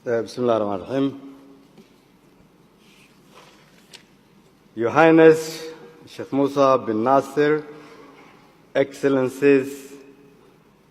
Bismillah ar-Rahman ar-Rahim. Your Highness, Sheikh Musa bin Nasir, Excellencies,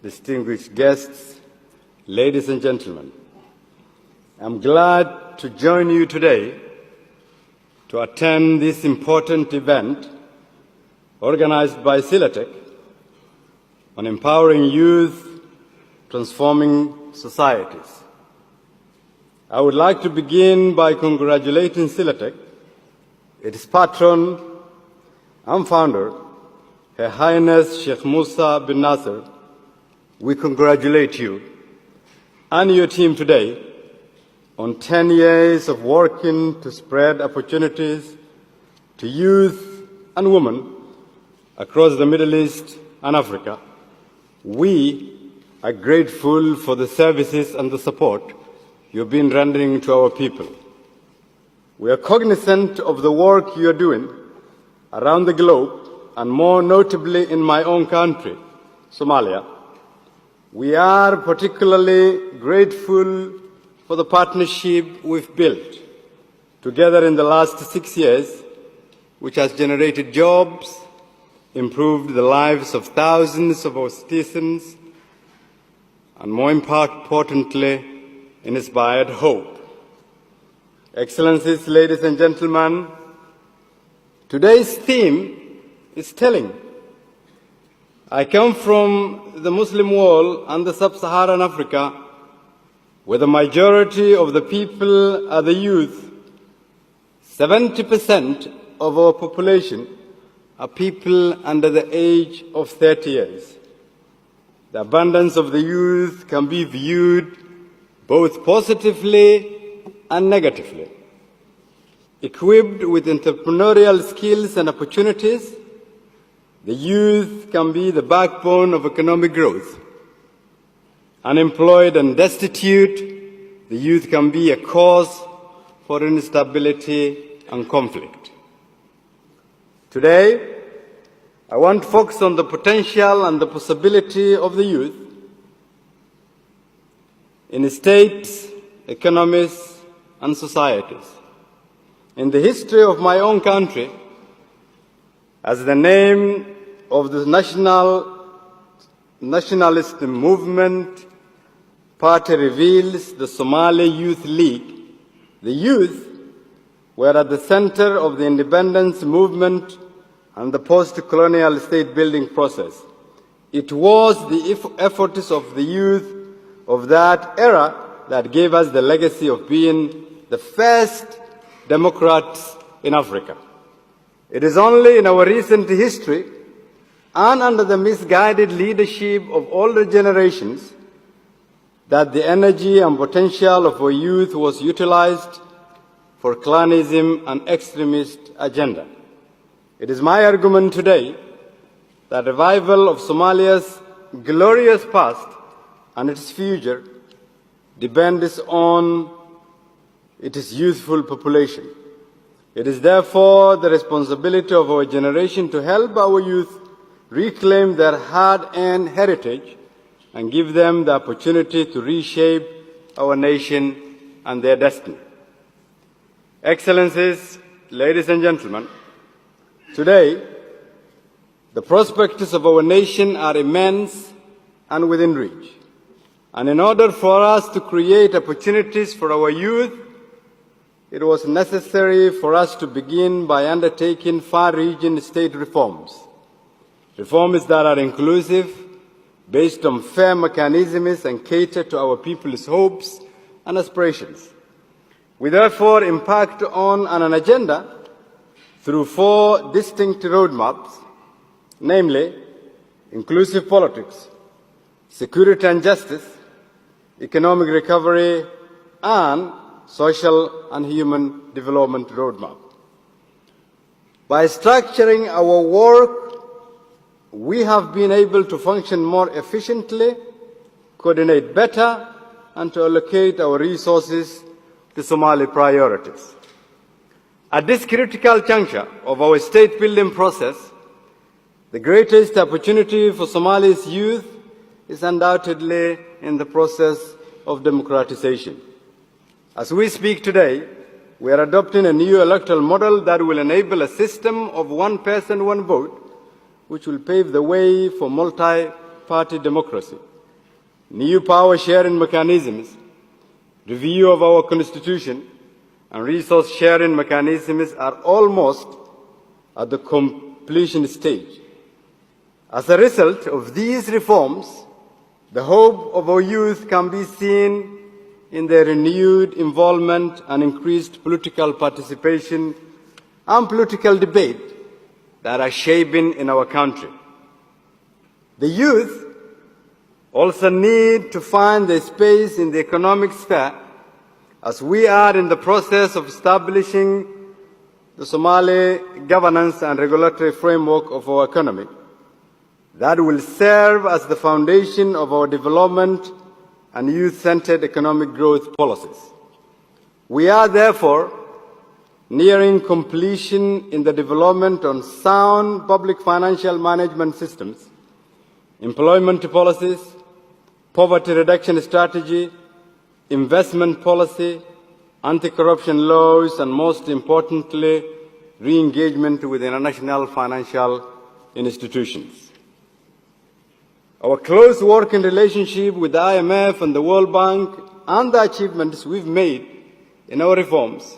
distinguished guests, ladies and gentlemen, I'm glad to join you today to attend this important event organized by Silatec on empowering youth, transforming societies. I would like to begin by congratulating Silatec, its patron and founder, Her Highness Sheikh Musa bin Nasir. We congratulate you and your team today on 10 years of working to spread opportunities to youth and women across the Middle East and Africa. We are grateful for the services and the support you've been rendering to our people. We are cognizant of the work you are doing around the globe, and more notably in my own country, Somalia. We are particularly grateful for the partnership we've built together in the last 6 years, which has generated jobs, improved the lives of thousands of our citizens, and more importantly, inspired hope. Excellencies, ladies and gentlemen, today's theme is telling. I come from the Muslim world and the sub-Saharan Africa, where the majority of the people are the youth. 70% of our population are people under the age of 30 years. The abundance of the youth can be viewed both positively and negatively. Equipped with entrepreneurial skills and opportunities, the youth can be the backbone of economic growth. Unemployed and destitute, the youth can be a cause for instability and conflict. Today, I want to focus on the potential and the possibility of the youth in states, economies, and societies. In the history of my own country, as the name of the nationalist movement party reveals, the Somali Youth League, the youth were at the center of the independence movement and the post-colonial state-building process. It was the efforts of the youth of that era that gave us the legacy of being the first democrats in Africa. It is only in our recent history and under the misguided leadership of older generations that the energy and potential of our youth was utilized for clanism and extremist agenda. It is my argument today that revival of Somalia's glorious past and its future depends on its youthful population. It is therefore the responsibility of our generation to help our youth reclaim their hard-earned heritage and give them the opportunity to reshape our nation and their destiny. Excellencies, ladies and gentlemen, today, the prospects of our nation are immense and within reach. And in order for us to create opportunities for our youth, it was necessary for us to begin by undertaking far-reaching state reforms. Reforms that are inclusive, based on fair mechanisms, and cater to our people's hopes and aspirations. We therefore impact on an agenda through 4 distinct roadmaps, namely inclusive politics, security and justice, economic recovery, and social and human development roadmap. By structuring our work, we have been able to function more efficiently, coordinate better, and to allocate our resources to Somali priorities. At this critical juncture of our state-building process, the greatest opportunity for Somali's youth is undoubtedly in the process of democratization. As we speak today, we are adopting a new electoral model that will enable a system of one person, one vote, which will pave the way for multi-party democracy. New power sharing mechanisms, review of our constitution, and resource sharing mechanisms are almost at the completion stage. As a result of these reforms, the hope of our youth can be seen in their renewed involvement and increased political participation and political debate that are shaping in our country. The youth also need to find their space in the economic sphere, as we are in the process of establishing the Somali governance and regulatory framework of our economy that will serve as the foundation of our development and youth-centered economic growth policies. We are therefore nearing completion in the development on sound public financial management systems, employment policies, poverty reduction strategy, investment policy, anti-corruption laws, and most importantly, re-engagement with international financial institutions. Our close working relationship with the IMF and the World Bank and the achievements we've made in our reforms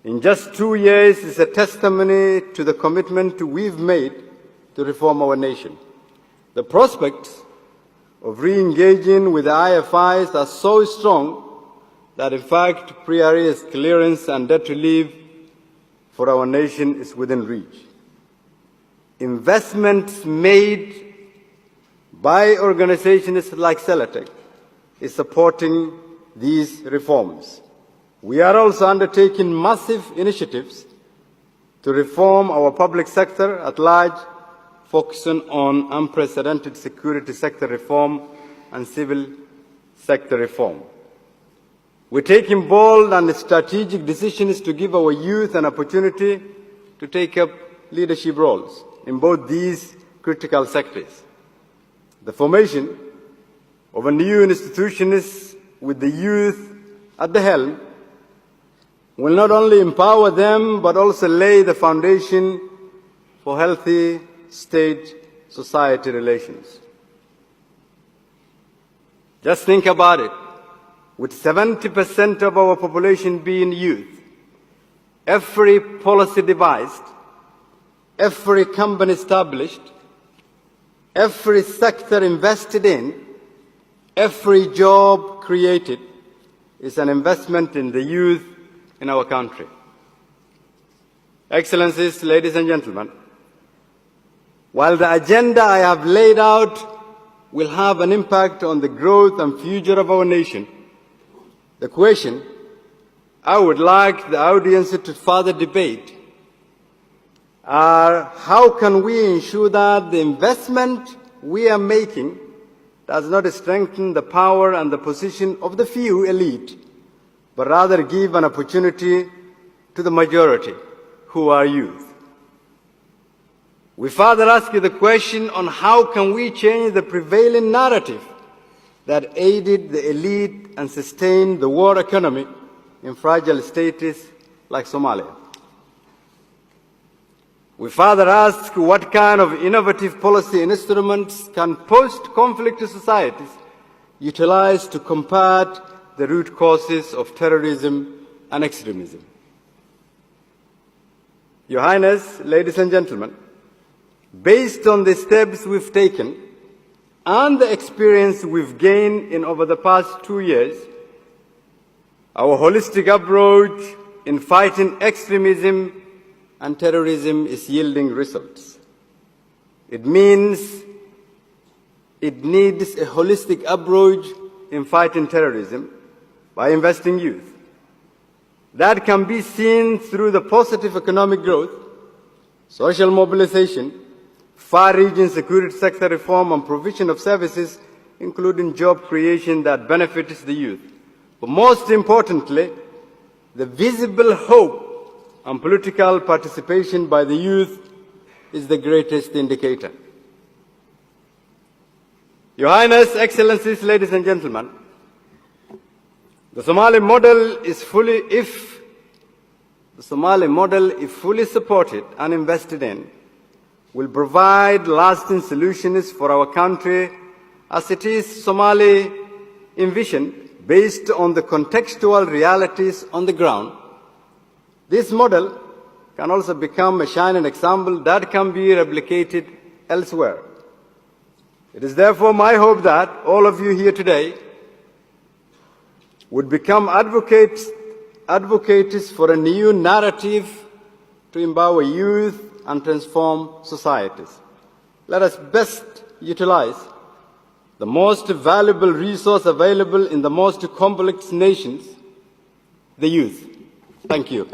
in just 2 years is a testimony to the commitment we've made to reform our nation. The prospects of re-engaging with the IFIs are so strong that, in fact, pre-arrears clearance and debt relief for our nation is within reach. Investments made by organizations like Celatec is supporting these reforms. We are also undertaking massive initiatives to reform our public sector at large, focusing on unprecedented security sector reform and civil sector reform. We're taking bold and strategic decisions to give our youth an opportunity to take up leadership roles in both these critical sectors. The formation of a new institution with the youth at the helm will not only empower them but also lay the foundation for healthy state-society relations. Just think about it. With 70% of our population being youth, every policy devised, every company established, every sector invested in, every job created is an investment in the youth in our country. Excellencies, ladies and gentlemen, while the agenda I have laid out will have an impact on the growth and future of our nation, the question I would like the audience to further debate are how can we ensure that the investment we are making does not strengthen the power and the position of the few elite, but rather give an opportunity to the majority, who are youth. We further ask you the question on how can we change the prevailing narrative that aided the elite and sustained the war economy in fragile states like Somalia. We further ask what kind of innovative policy instruments can post-conflict societies utilize to combat the root causes of terrorism and extremism. Your Highness, ladies and gentlemen, based on the steps we've taken and the experience we've gained in over the past 2 years, our holistic approach in fighting extremism and terrorism is yielding results. It means it needs a holistic approach in fighting terrorism by investing youth. That can be seen through the positive economic growth, social mobilization, far-reaching security sector reform, and provision of services, including job creation that benefits the youth. But most importantly, the visible hope and political participation by the youth is the greatest indicator. Your Highness, Excellencies, ladies and gentlemen, The Somali model, if fully supported and invested in, will provide lasting solutions for our country as it is Somali envisioned, based on the contextual realities on the ground. This model can also become a shining example that can be replicated elsewhere. It is therefore my hope that all of you here today would become advocates for a new narrative to empower youth and transform societies. Let us best utilize the most valuable resource available in the most complex nations, the youth. Thank you.